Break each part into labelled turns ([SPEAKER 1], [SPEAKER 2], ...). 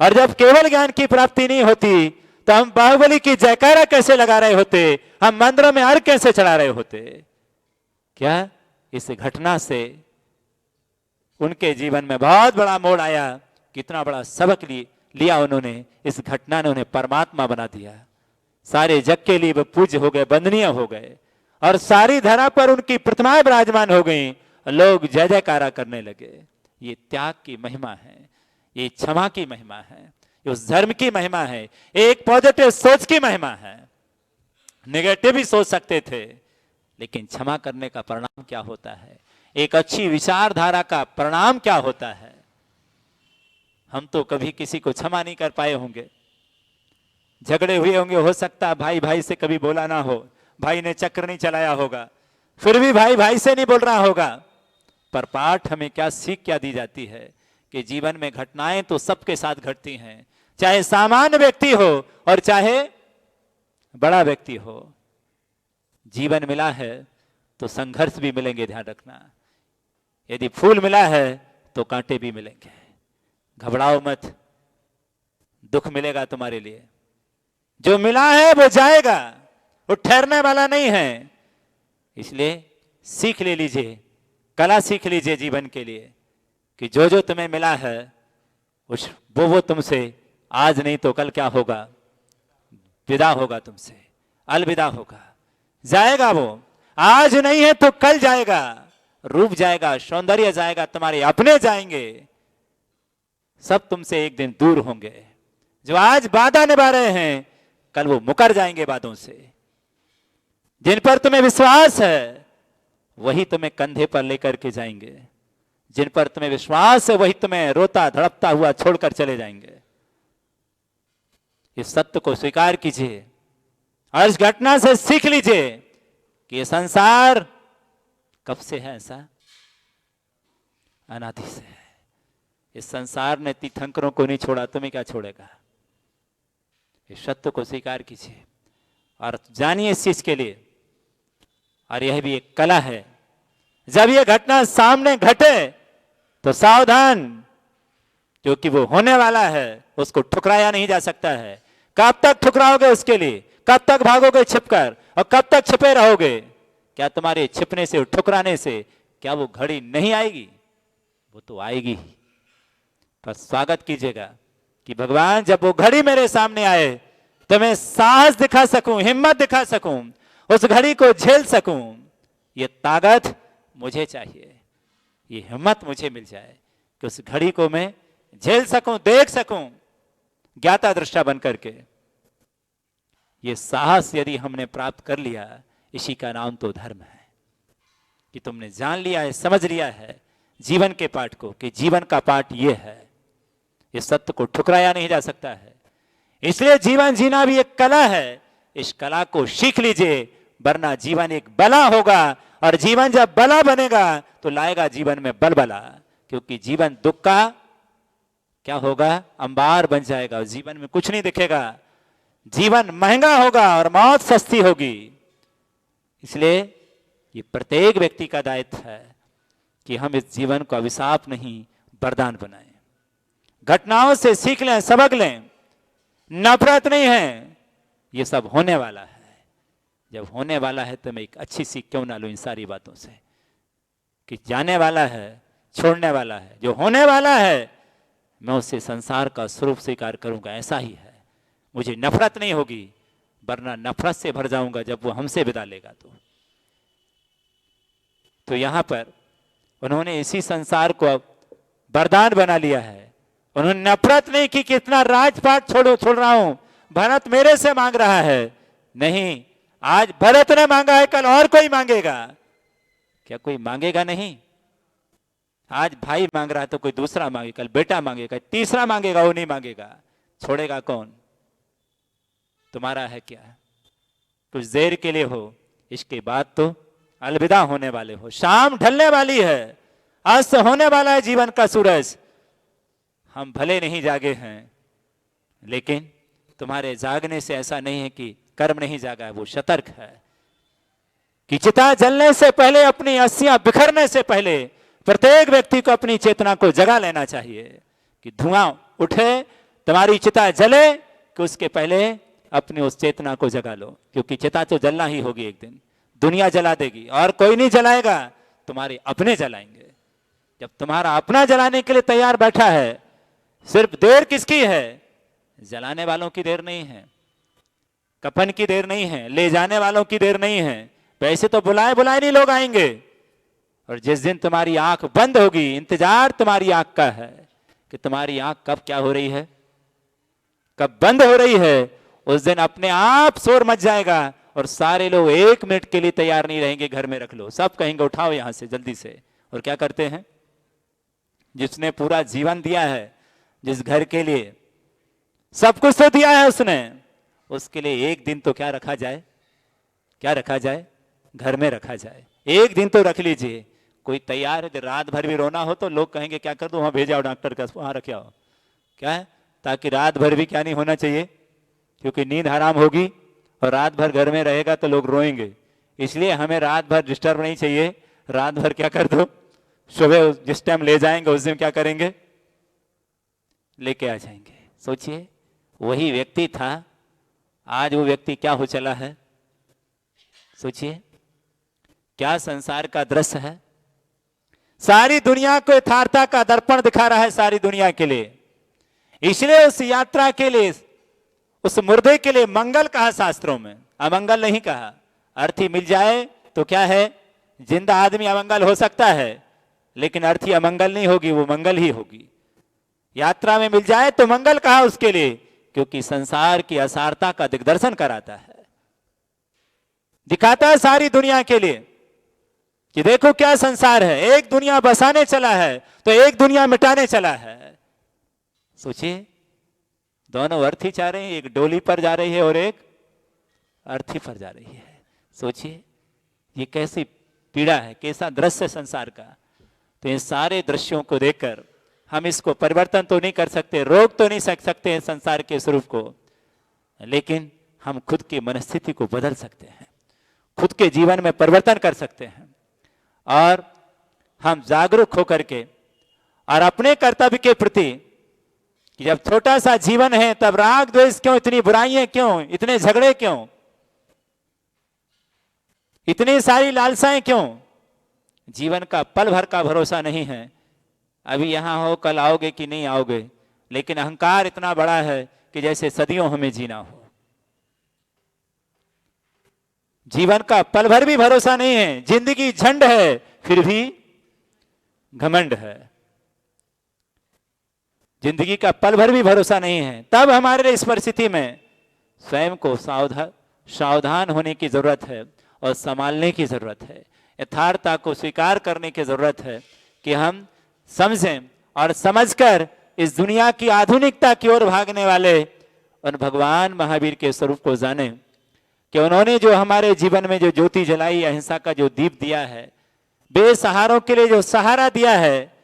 [SPEAKER 1] और जब केवल ज्ञान की प्राप्ति नहीं होती तो हम बाहुबली की जयकारा कैसे लगा रहे होते, हम मंदिरों में अर्घ कैसे चढ़ा रहे होते। क्या इस घटना से उनके जीवन में बहुत बड़ा मोड़ आया, कितना बड़ा सबक लिया उन्होंने। इस घटना ने उन्हें परमात्मा बना दिया, सारे जग के लिए वे पूज्य हो गए, वंदनीय हो गए, और सारी धरा पर उनकी प्रतिमाएं विराजमान हो गई, लोग जय जयकारा करने लगे। ये त्याग की महिमा है, ये क्षमा की महिमा है, ये उस धर्म की महिमा है, एक पॉजिटिव सोच की महिमा है। नेगेटिव ही सोच सकते थे, लेकिन क्षमा करने का परिणाम क्या होता है, एक अच्छी विचारधारा का परिणाम क्या होता है। हम तो कभी किसी को क्षमा नहीं कर पाए होंगे, झगड़े हुए होंगे, हो सकता है भाई भाई से कभी बोला ना हो, भाई ने चक्र नहीं चलाया होगा, फिर भी भाई भाई से नहीं बोल रहा होगा। पर पाठ हमें क्या सीख क्या दी जाती है कि जीवन में घटनाएं तो सबके साथ घटती हैं, चाहे सामान्य व्यक्ति हो और चाहे बड़ा व्यक्ति हो। जीवन मिला है तो संघर्ष भी मिलेंगे, ध्यान रखना। यदि फूल मिला है तो कांटे भी मिलेंगे, घबराओ मत, दुख मिलेगा तुम्हारे लिए। जो मिला है वो जाएगा, वो ठहरने वाला नहीं है। इसलिए सीख ले लीजिए, कला सीख लीजिए जीवन के लिए कि जो जो तुम्हें मिला है उस वो तुमसे आज नहीं तो कल क्या होगा, विदा होगा, तुमसे अलविदा होगा, जाएगा। वो आज नहीं है तो कल जाएगा, रूप जाएगा, सौंदर्य जाएगा, तुम्हारे अपने जाएंगे, सब तुमसे एक दिन दूर होंगे। जो आज वादा निभा रहे हैं कल वो मुकर जाएंगे वादों से। जिन पर तुम्हें विश्वास है वही तुम्हें कंधे पर लेकर के जाएंगे, जिन पर तुम्हें विश्वास है वही तुम्हें रोता धड़पता हुआ छोड़कर चले जाएंगे। इस सत्य को स्वीकार कीजिए और इस घटना से सीख लीजिए कि ये संसार कब से है, ऐसा अनादि से है। इस संसार ने तीर्थंकरों को नहीं छोड़ा, तुम्हें क्या छोड़ेगा। इस सत्य को स्वीकार कीजिए और जानिए इस चीज के लिए। और यह भी एक कला है, जब यह घटना सामने घटे तो सावधान, क्योंकि वो होने वाला है, उसको ठुकराया नहीं जा सकता है। कब तक ठुकराओगे उसके लिए, कब तक भागोगे छिपकर, और कब तक छिपे रहोगे। क्या तुम्हारे छिपने से, ठुकराने से क्या वो घड़ी नहीं आएगी? वो तो आएगी ही। पर स्वागत कीजिएगा कि भगवान जब वो घड़ी मेरे सामने आए तो मैं साहस दिखा सकूं, हिम्मत दिखा सकूं, उस घड़ी को झेल सकूं। ये ताकत मुझे चाहिए, ये हिम्मत मुझे मिल जाए कि उस घड़ी को मैं झेल सकूं, देख सकूं, ज्ञाता दृष्टा बन करके। ये साहस यदि हमने प्राप्त कर लिया, इसी का नाम तो धर्म है कि तुमने जान लिया है, समझ लिया है जीवन के पाठ को, कि जीवन का पाठ ये है। इस सत्य को ठुकराया नहीं जा सकता है। इसलिए जीवन जीना भी एक कला है, इस कला को सीख लीजिए, वरना जीवन एक बला होगा। और जीवन जब बला बनेगा तो लाएगा जीवन में बलबला, क्योंकि जीवन दुख का क्या होगा, अंबार बन जाएगा, जीवन में कुछ नहीं दिखेगा। जीवन महंगा होगा और मौत सस्ती होगी। इसलिए ये प्रत्येक व्यक्ति का दायित्व है कि हम इस जीवन को अभिशाप नहीं वरदान बनाएं। घटनाओं से सीख लें, सबक लें, नफरत नहीं है, ये सब होने वाला है। जब होने वाला है तो मैं एक अच्छी सीख क्यों ना लूं इन सारी बातों से, कि जाने वाला है, छोड़ने वाला है। जो होने वाला है मैं उससे संसार का स्वरूप स्वीकार करूंगा, ऐसा ही है। मुझे नफरत नहीं होगी, वरना नफरत से भर जाऊंगा जब वो हमसे विदा लेगा। तो यहां पर उन्होंने इसी संसार को वरदान बना लिया है। उन्होंने नफरत नहीं की कि इतना राजपाट छोड़ रहा हूं, भरत मेरे से मांग रहा है। नहीं, आज भरत ने मांगा है, कल और कोई मांगेगा। क्या कोई मांगेगा नहीं? आज भाई मांग रहा है तो कोई दूसरा मांगेगा, कल बेटा मांगेगा, तीसरा मांगेगा, वो नहीं मांगेगा। छोड़ेगा कौन? तुम्हारा है क्या? कुछ देर के लिए हो, इसके बाद तो अलविदा होने वाले हो। शाम ढलने वाली है, अस्त होने वाला है जीवन का सूरज। हम भले नहीं जागे हैं, लेकिन तुम्हारे जागने से ऐसा नहीं है कि कर्म नहीं जागा है, वो सतर्क है कि चिता जलने से पहले, अपनी अस्थियां बिखरने से पहले प्रत्येक व्यक्ति को अपनी चेतना को जगा लेना चाहिए कि धुआं उठे तुम्हारी चिता जले कि उसके पहले अपनी उस चेतना को जगा लो, क्योंकि चिता तो जलना ही होगी एक दिन। दुनिया जला देगी और कोई नहीं जलाएगा, तुम्हारे अपने जलाएंगे। जब तुम्हारा अपना जलाने के लिए तैयार बैठा है, सिर्फ देर किसकी है? जलाने वालों की देर नहीं है, कफन की देर नहीं है, ले जाने वालों की देर नहीं है। पैसे तो बुलाए बुलाए नहीं लोग आएंगे, और जिस दिन तुम्हारी आंख बंद होगी, इंतजार तुम्हारी आंख का है कि तुम्हारी आंख कब क्या हो रही है, कब बंद हो रही है। उस दिन अपने आप शोर मच जाएगा और सारे लोग 1 मिनट के लिए तैयार नहीं रहेंगे, घर में रख लो। सब कहेंगे उठाओ यहां से जल्दी से। और क्या करते हैं? जिसने पूरा जीवन दिया है, जिस घर के लिए सब कुछ तो दिया है उसने, उसके लिए एक दिन तो क्या रखा जाए? क्या रखा जाए? घर में रखा जाए। एक दिन तो रख लीजिए। कोई तैयार है? रात भर भी रोना हो तो लोग कहेंगे क्या कर दो, वहां भेजाओ डॉक्टर का, वहां रखे आओ। क्या है? ताकि रात भर भी क्या नहीं होना चाहिए, क्योंकि नींद हराम होगी और रात भर घर में रहेगा तो लोग रोएंगे। इसलिए हमें रात भर डिस्टर्ब नहीं चाहिए। रात भर क्या कर दो, सुबह जिस टाइम ले जाएंगे उस दिन क्या करेंगे? लेके आ जाएंगे। सोचिए, वही व्यक्ति था, आज वो व्यक्ति क्या हो चला है? सोचिए क्या संसार का दृश्य है। सारी दुनिया को यथार्थता का दर्पण दिखा रहा है, सारी दुनिया के लिए। इसलिए उस यात्रा के लिए, उस मुर्दे के लिए मंगल कहा शास्त्रों में, अमंगल नहीं कहा। अर्थी मिल जाए तो क्या है, जिंदा आदमी अमंगल हो सकता है, लेकिन अर्थी अमंगल नहीं होगी, वो मंगल ही होगी। यात्रा में मिल जाए तो मंगल कहा उसके लिए, क्योंकि संसार की असारता का दिग्दर्शन कराता है, दिखाता है सारी दुनिया के लिए कि देखो क्या संसार है। एक दुनिया बसाने चला है तो एक दुनिया मिटाने चला है। सोचिए, दोनों अर्थी जा रहे हैं, एक डोली पर जा रही है और एक अर्थी पर जा रही है। सोचिए ये कैसी पीड़ा है, कैसा दृश्य संसार का। तो इन सारे दृश्यों को देखकर हम इसको परिवर्तन तो नहीं कर सकते, रोक तो नहीं सकते हैं संसार के स्वरूप को, लेकिन हम खुद की मनस्थिति को बदल सकते हैं, खुद के जीवन में परिवर्तन कर सकते हैं। और हम जागरूक होकर के और अपने कर्तव्य के प्रति, कि जब छोटा सा जीवन है तब राग द्वेष क्यों, इतनी बुराइयां क्यों, इतने झगड़े क्यों, इतनी सारी लालसाएं क्यों? जीवन का पल भर का भरोसा नहीं है। अभी यहां हो, कल आओगे कि नहीं आओगे, लेकिन अहंकार इतना बड़ा है कि जैसे सदियों हमें जीना हो। जीवन का पल भर भी भरोसा नहीं है, जिंदगी झंड है फिर भी घमंड है। जिंदगी का पल भर भी भरोसा नहीं है। तब हमारे इस परिस्थिति में स्वयं को सावधान होने की जरूरत है और संभालने की जरूरत है। यथार्थता को स्वीकार करने की जरूरत है कि हम समझें और समझकर इस दुनिया की आधुनिकता की ओर भागने वाले उन भगवान महावीर के स्वरूप को जानें कि उन्होंने जो हमारे जीवन में जो ज्योति जलाई, अहिंसा का जो दीप दिया है, बेसहारों के लिए जो सहारा दिया है।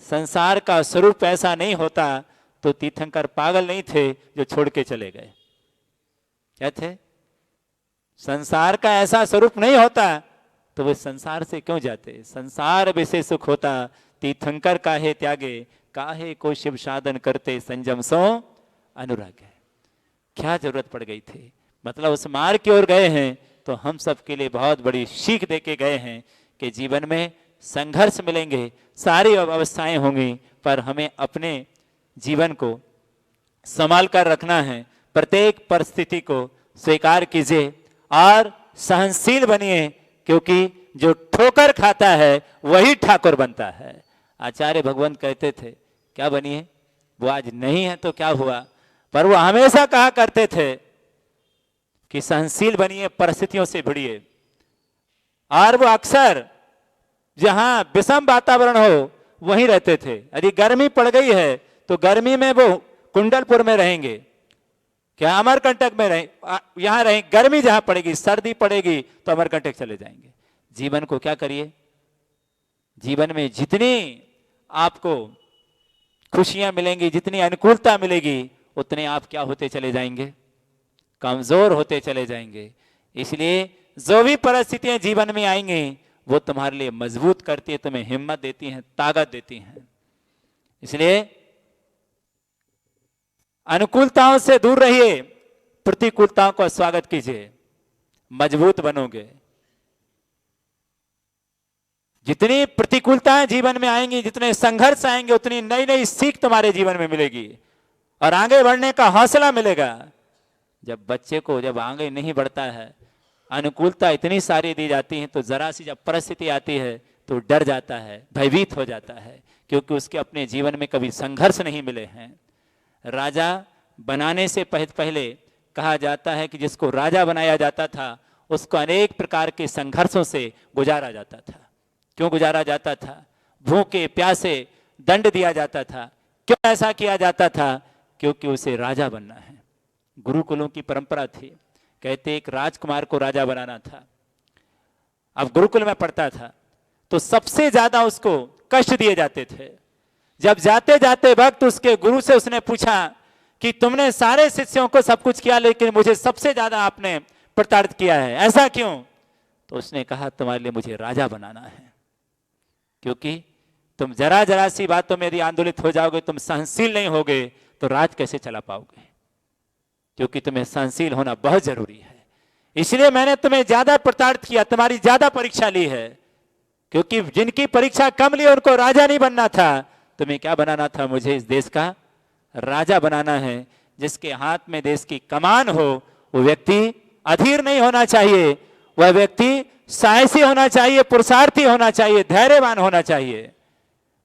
[SPEAKER 1] संसार का स्वरूप ऐसा नहीं होता तो तीर्थंकर पागल नहीं थे जो छोड़ के चले गए। क्या थे? संसार का ऐसा स्वरूप नहीं होता तो वे संसार से क्यों जाते? संसार विषय सुख होता, तीर्थंकर काहे त्यागे, काहे को शिव साधन करते, संयम सो अनुराग है। क्या जरूरत पड़ गई थी? मतलब उस मार्ग की ओर गए हैं तो हम सबके लिए बहुत बड़ी सीख दे के गए हैं कि जीवन में संघर्ष मिलेंगे, सारी अवस्थाएं होंगी, पर हमें अपने जीवन को संभाल कर रखना है। प्रत्येक परिस्थिति को स्वीकार कीजिए और सहनशील बनिए, क्योंकि जो ठोकर खाता है वही ठाकुर बनता है। आचार्य भगवंत कहते थे क्या बनिए, वो आज नहीं है तो क्या हुआ, पर वो हमेशा कहा करते थे कि सहनशील बनिए, परिस्थितियों से भिड़िए। और वो अक्सर जहां विषम वातावरण हो वहीं रहते थे। यदि गर्मी पड़ गई है तो गर्मी में वो कुंडलपुर में रहेंगे, क्या अमरकंटक में रहे, यहां रहें। गर्मी जहां पड़ेगी, सर्दी पड़ेगी तो अमरकंटक चले जाएंगे। जीवन को क्या करिए, जीवन में जितनी आपको खुशियां मिलेंगी, जितनी अनुकूलता मिलेगी, उतने आप क्या होते चले जाएंगे, कमजोर होते चले जाएंगे। इसलिए जो भी परिस्थितियां जीवन में आएंगी वो तुम्हारे लिए मजबूत करती है, तुम्हें हिम्मत देती हैं, ताकत देती हैं। इसलिए अनुकूलताओं से दूर रहिए, प्रतिकूलताओं का स्वागत कीजिए, मजबूत बनोगे। जितनी प्रतिकूलताएं जीवन में आएंगी, जितने संघर्ष आएंगे, उतनी नई नई सीख तुम्हारे जीवन में मिलेगी और आगे बढ़ने का हौसला मिलेगा। जब बच्चे को जब आगे नहीं बढ़ता है, अनुकूलता इतनी सारी दी जाती है, तो जरा सी जब परिस्थिति आती है तो डर जाता है, भयभीत हो जाता है, क्योंकि उसके अपने जीवन में कभी संघर्ष नहीं मिले हैं। राजा बनाने से पहले कहा जाता है कि जिसको राजा बनाया जाता था उसको अनेक प्रकार के संघर्षों से गुजारा जाता था। क्यों गुजारा जाता था? भूखे प्यासे दंड दिया जाता था। क्यों ऐसा किया जाता था? क्योंकि उसे राजा बनना है। गुरुकुलों की परंपरा थी, कहते एक राजकुमार को राजा बनाना था। अब गुरुकुल में पढ़ता था तो सबसे ज्यादा उसको कष्ट दिए जाते थे। जब जाते जाते वक्त उसके गुरु से उसने पूछा कि तुमने सारे शिष्यों को सब कुछ किया, लेकिन मुझे सबसे ज्यादा आपने प्रताड़ित किया है, ऐसा क्यों? तो उसने कहा तुम्हारे लिए मुझे राजा बनाना है, क्योंकि तुम जरा जरा सी बातों में यदि आंदोलित हो जाओगे, तुम सहनशील नहीं होगे, तो राज कैसे चला पाओगे? क्योंकि तुम्हें सहनशील होना बहुत जरूरी है। इसलिए मैंने तुम्हें ज्यादा प्रताड़ित किया, तुम्हारी ज्यादा परीक्षा ली है, क्योंकि जिनकी परीक्षा कम ली उनको राजा नहीं बनना था। तुम्हें क्या बनाना था? मुझे इस देश का राजा बनाना है। जिसके हाथ में देश की कमान हो वो व्यक्ति अधीर नहीं होना चाहिए, वह व्यक्ति साहसी होना चाहिए, पुरुषार्थी होना चाहिए, धैर्यवान होना चाहिए,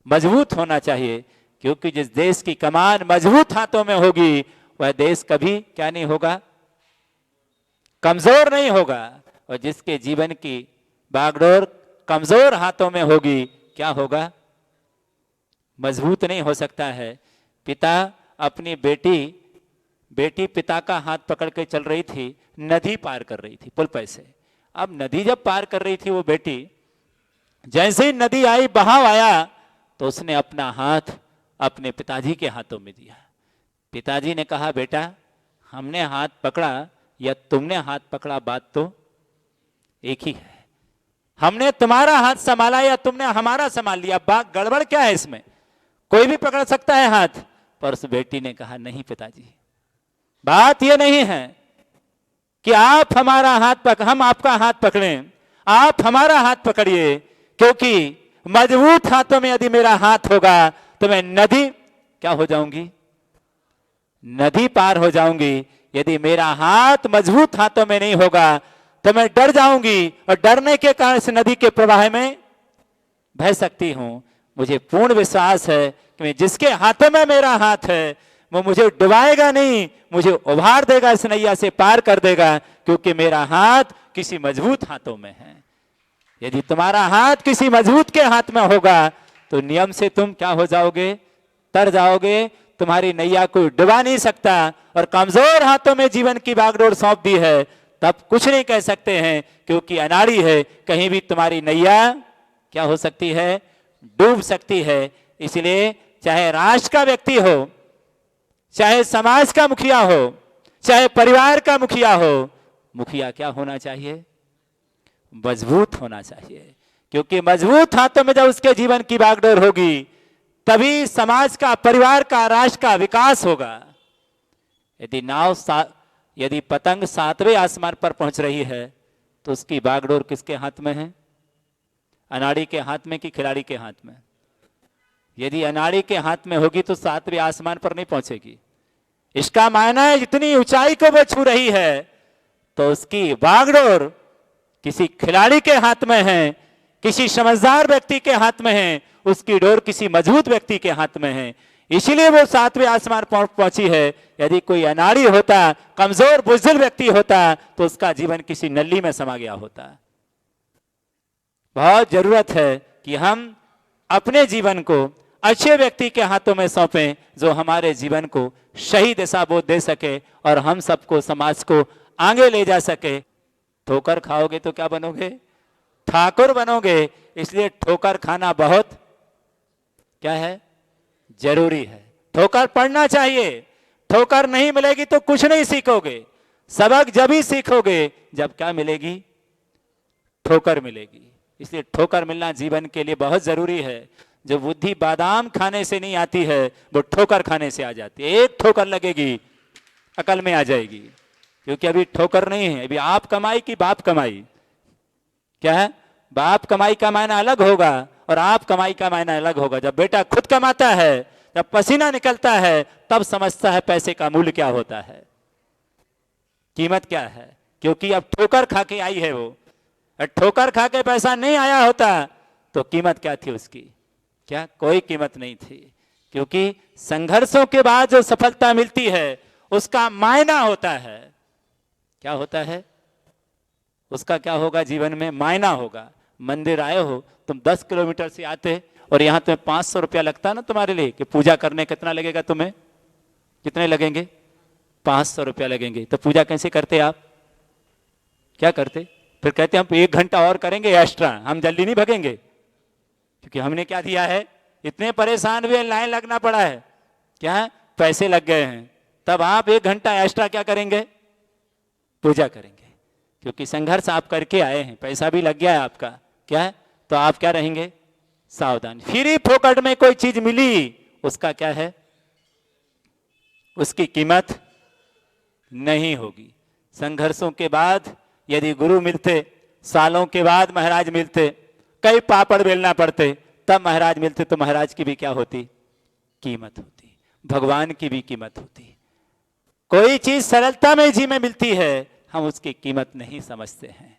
[SPEAKER 1] मजबूत होना चाहिए। क्योंकि जिस देश की कमान मजबूत हाथों में होगी वह देश कभी क्या नहीं होगा? कमजोर नहीं होगा। और जिसके जीवन की बागडोर कमजोर हाथों में होगी, क्या होगा? मजबूत नहीं हो सकता है। पिता अपनी बेटी पिता का हाथ पकड़ के चल रही थी, नदी पार कर रही थी पुल पे से। अब नदी जब पार कर रही थी वो बेटी, जैसे ही नदी आई, बहाव आया, तो उसने अपना हाथ अपने पिताजी के हाथों में दिया। पिताजी ने कहा बेटा, हमने हाथ पकड़ा या तुमने हाथ पकड़ा, बात तो एक ही है। हमने तुम्हारा हाथ संभाला या तुमने हमारा संभाल लिया, बात गड़बड़ क्या है इसमें? कोई भी पकड़ सकता है हाथ। पर उस बेटी ने कहा नहीं पिताजी, बात यह नहीं है कि आप हमारा हाथ हम आपका हाथ पकड़ें, आप हमारा हाथ पकड़िए, क्योंकि मजबूत हाथों में यदि मेरा हाथ होगा तो मैं नदी क्या हो जाऊंगी? नदी पार हो जाऊंगी। यदि मेरा हाथ मजबूत हाथों में नहीं होगा तो मैं डर जाऊंगी, और डरने के कारण इस नदी के प्रवाह में बह सकती हूं। मुझे पूर्ण विश्वास है कि जिसके हाथों में मेरा हाथ है वो मुझे डुबाएगा नहीं, मुझे उभार देगा, इस नैया से पार कर देगा, क्योंकि मेरा हाथ किसी मजबूत हाथों में है। यदि तुम्हारा हाथ किसी मजबूत के हाथ में होगा तो नियम से तुम क्या हो जाओगे? तर जाओगे। तुम्हारी नैया कोई डुबा नहीं सकता। और कमजोर हाथों में जीवन की बागडोर सौंप दी है, तब कुछ नहीं कह सकते हैं, क्योंकि अनाड़ी है, कहीं भी तुम्हारी नैया क्या हो सकती है? डूब सकती है। इसलिए चाहे राष्ट्र का व्यक्ति हो, चाहे समाज का मुखिया हो, चाहे परिवार का मुखिया हो, मुखिया क्या होना चाहिए? मजबूत होना चाहिए। क्योंकि मजबूत हाथों में जब उसके जीवन की बागडोर होगी, तभी समाज का, परिवार का, राष्ट्र का विकास होगा। यदि पतंग 7वें आसमान पर पहुंच रही है तो उसकी बागडोर किसके हाथ में है? अनाड़ी के हाथ में कि खिलाड़ी के हाथ में? यदि अनाड़ी के हाथ में होगी तो 7वें आसमान पर नहीं पहुंचेगी। इसका मायना है जितनी ऊंचाई को वो छू रही है तो उसकी बागडोर किसी खिलाड़ी के हाथ में है, किसी समझदार व्यक्ति के हाथ में है, उसकी डोर किसी मजबूत व्यक्ति के हाथ में है। इसीलिए वो 7वें आसमान पर पहुंची है। यदि कोई अनाड़ी होता, कमजोर बुज़दिल व्यक्ति होता, तो उसका जीवन किसी नल्ली में समा गया होता। बहुत जरूरत है कि हम अपने जीवन को अच्छे व्यक्ति के हाथों में सौंपें, जो हमारे जीवन को सही दिशा बोध दे सके और हम सबको, समाज को आगे ले जा सके। ठोकर खाओगे तो क्या बनोगे? ठाकुर बनोगे। इसलिए ठोकर खाना बहुत क्या है? जरूरी है। ठोकर पढ़ना चाहिए। ठोकर नहीं मिलेगी तो कुछ नहीं सीखोगे। सबक जब ही सीखोगे जब क्या मिलेगी? ठोकर मिलेगी। इसलिए ठोकर मिलना जीवन के लिए बहुत जरूरी है। जो बुद्धि बादाम खाने से नहीं आती है वो ठोकर खाने से आ जाती है। एक ठोकर लगेगी अकल में आ जाएगी, क्योंकि अभी ठोकर नहीं है, अभी आप कमाई की बाप कमाई। क्या है? बाप कमाई का मायना अलग होगा और आप कमाई का मायना अलग होगा। जब बेटा खुद कमाता है, जब पसीना निकलता है, तब समझता है पैसे का मूल्य क्या होता है, कीमत क्या है। क्योंकि अब ठोकर खा के आई है वो, ठोकर खा के पैसा नहीं आया होता तो कीमत क्या थी उसकी? क्या कोई कीमत नहीं थी। क्योंकि संघर्षों के बाद जो सफलता मिलती है उसका मायना होता है। क्या होता है? उसका क्या होगा जीवन में? मायना होगा। मंदिर आए हो तुम 10 किलोमीटर से आते और यहां तुम्हें 500 रुपया लगता ना तुम्हारे लिए कि पूजा करने कितना लगेगा तुम्हें? कितने लगेंगे? 500 रुपया लगेंगे। तो पूजा कैसे करते आप? क्या करते? फिर कहते हम 1 घंटा और करेंगे एक्स्ट्रा, हम जल्दी नहीं भगेंगे, क्योंकि हमने क्या दिया है, इतने परेशान हुए, लाइन लगना पड़ा है, क्या पैसे लग गए हैं, तब आप 1 घंटा एक्स्ट्रा क्या करेंगे? पूजा करेंगे। क्योंकि संघर्ष आप करके आए हैं, पैसा भी लग गया है आपका, क्या है? तो आप क्या रहेंगे? सावधान। फ्री फोकट में कोई चीज मिली, उसका क्या है? उसकी कीमत नहीं होगी। संघर्षों के बाद यदि गुरु मिलते, सालों के बाद महाराज मिलते, कई पापड़ बेलना पड़ते, तब महाराज मिलते, तो महाराज की भी क्या होती? कीमत होती। भगवान की भी कीमत होती। कोई चीज सरलता में जी में मिलती है, हम उसकी कीमत नहीं समझते हैं,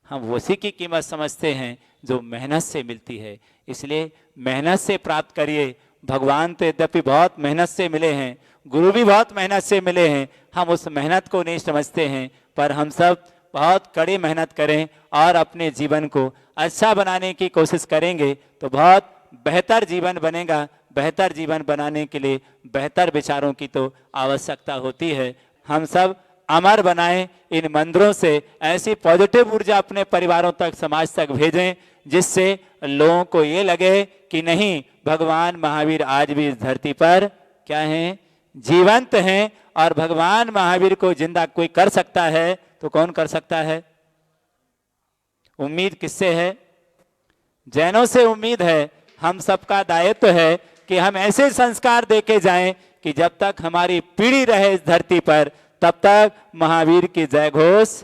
[SPEAKER 1] हम उसी की कीमत समझते हैं जो मेहनत से मिलती है। इसलिए मेहनत से प्राप्त करिए। भगवान तो यद्यपि बहुत मेहनत से मिले हैं, गुरु भी बहुत मेहनत से मिले हैं, हम उस मेहनत को नहीं समझते हैं, पर हम सब बहुत कड़ी मेहनत करें और अपने जीवन को अच्छा बनाने की कोशिश करेंगे तो बहुत बेहतर जीवन बनेगा। बेहतर जीवन बनाने के लिए बेहतर विचारों की तो आवश्यकता होती है। हम सब अमर बनाएं इन मंदिरों से, ऐसी पॉजिटिव ऊर्जा अपने परिवारों तक, समाज तक भेजें, जिससे लोगों को ये लगे कि नहीं, भगवान महावीर आज भी इस धरती पर क्या हैं? जीवंत हैं। और भगवान महावीर को जिंदा कोई कर सकता है तो कौन कर सकता है? उम्मीद किससे है? जैनों से उम्मीद है। हम सबका दायित्व है कि हम ऐसे संस्कार देके जाएं कि जब तक हमारी पीढ़ी रहे इस धरती पर, तब तक महावीर की जय घोष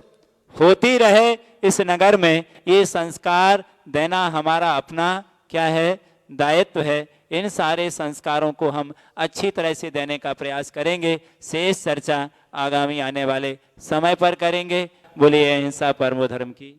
[SPEAKER 1] होती रहे इस नगर में। ये संस्कार देना हमारा अपना क्या है? दायित्व है। इन सारे संस्कारों को हम अच्छी तरह से देने का प्रयास करेंगे। शेष चर्चा आगामी आने वाले समय पर करेंगे। बोलिए अहिंसा परमो धर्म की।